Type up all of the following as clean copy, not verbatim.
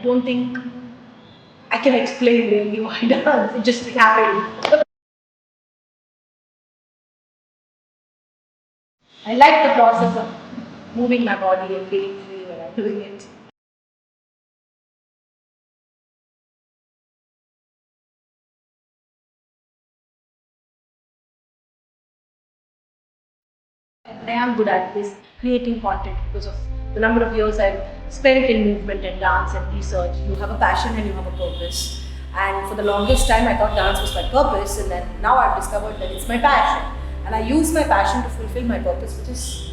don't think I can explain really why dance. It just happened. I like the process of moving my body and feeling free when I'm doing it. I am good at this creating content because of the number of years I've spent in movement and dance and research. You have a passion and you have a purpose. And for the longest time, I thought dance was my purpose, and then now I've discovered that it's my passion. And I use my passion to fulfill my purpose, which is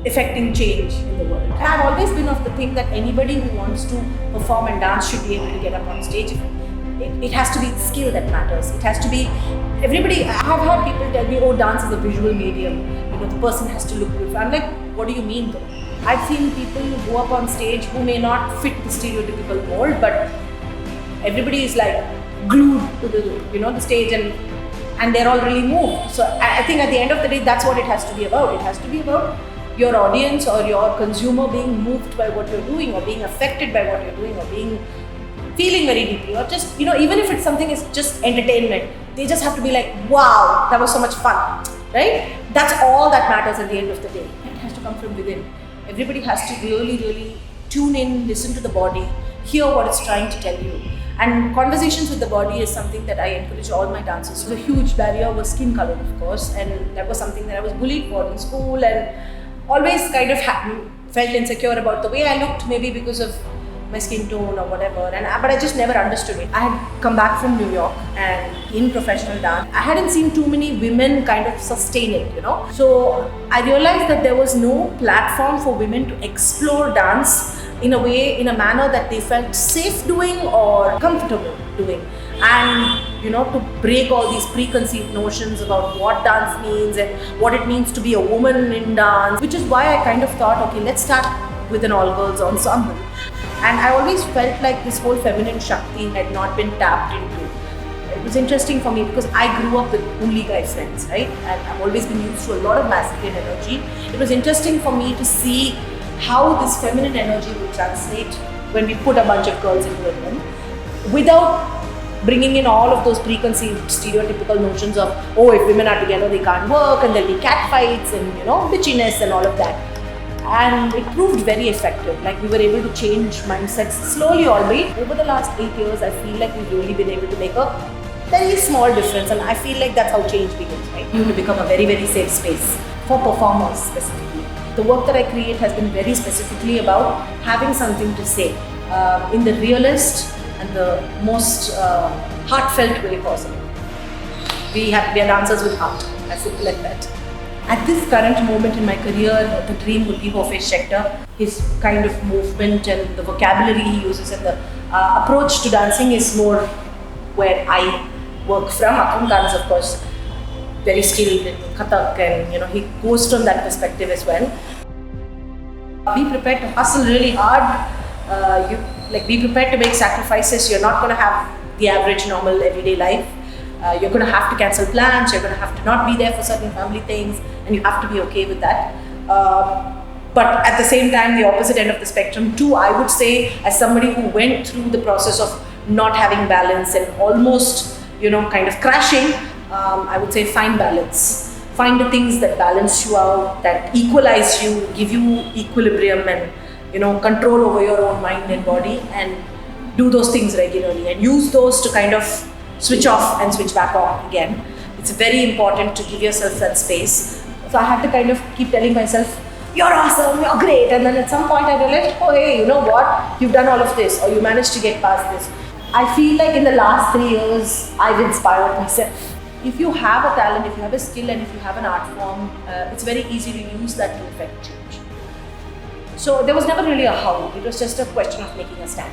affecting change in the world. And I've always been of the thing that anybody who wants to perform and dance should be able to get up on stage. It has to be the skill that matters. It has to be everybody. I've heard people tell me, "Oh, dance is a visual medium. You know, the person has to look beautiful." I'm like, "What do you mean, though?" I've seen people go up on stage who may not fit the stereotypical mold, but everybody is like glued to the stage, and they're all really moved. So I think at the end of the day, that's what it has to be about. It has to be about your audience or your consumer being moved by what you're doing, or being affected by what you're doing, or being feeling very deeply, or just even if it's something is just entertainment, they just have to be like, wow, that was so much fun, right? That's all that matters at the end of the day. It has to come from within. Everybody has to really, really tune in, listen to the body, hear what it's trying to tell you. And conversations with the body is something that I encourage all my dancers. The huge barrier was skin color, of course, and that was something that I was bullied for in school, and always kind of felt insecure about the way I looked, maybe because of my skin tone or whatever, but I just never understood it. I had come back from New York, and in professional dance, I hadn't seen too many women kind of sustain it, So I realized that there was no platform for women to explore dance in a manner that they felt safe doing or comfortable doing, and to break all these preconceived notions about what dance means and what it means to be a woman in dance, which is why I kind of thought, okay, let's start with an all-girls ensemble. And I always felt like this whole feminine Shakti had not been tapped into. It was interesting for me because I grew up with only guy friends, right? And I've always been used to a lot of masculine energy. It was interesting for me to see how this feminine energy would translate when we put a bunch of girls into a room without bringing in all of those preconceived stereotypical notions of, oh, if women are together, they can't work, and there'll be cat fights and, bitchiness and all of that. And it proved very effective. Like, we were able to change mindsets slowly, albeit. Over the last 8 years, I feel like we've really been able to make a very small difference, and I feel like that's how change begins, right? You to become a very, very safe space for performers specifically. The work that I create has been very specifically about having something to say in the realest and the most heartfelt way possible. We are dancers with heart, as simple as that. At this current moment in my career, the dream would be Hofesh Schechter. His kind of movement and the vocabulary he uses and the approach to dancing is more where I work from. Akram Khan is, of course, very skilled in Kathak, and he goes from that perspective as well. Be prepared to hustle really hard. Be prepared to make sacrifices. You're not going to have the average, normal, everyday life. You're going to have to cancel plans, you're going to have to not be there for certain family things, and you have to be okay with that. But at the same time, the opposite end of the spectrum too, I would say, as somebody who went through the process of not having balance and almost, kind of crashing, I would say find balance. Find the things that balance you out, that equalize you, give you equilibrium and, control over your own mind and body, and do those things regularly and use those to kind of switch off and switch back on again. It's very important to give yourself that space. So I had to kind of keep telling myself, you're awesome, you're great. And then at some point I realized, oh hey, you know what? You've done all of this, or you managed to get past this. I feel like in the last 3 years, I've inspired myself. If you have a talent, if you have a skill, and if you have an art form, it's very easy to use that to affect change. So there was never really a how, it was just a question of making a stand.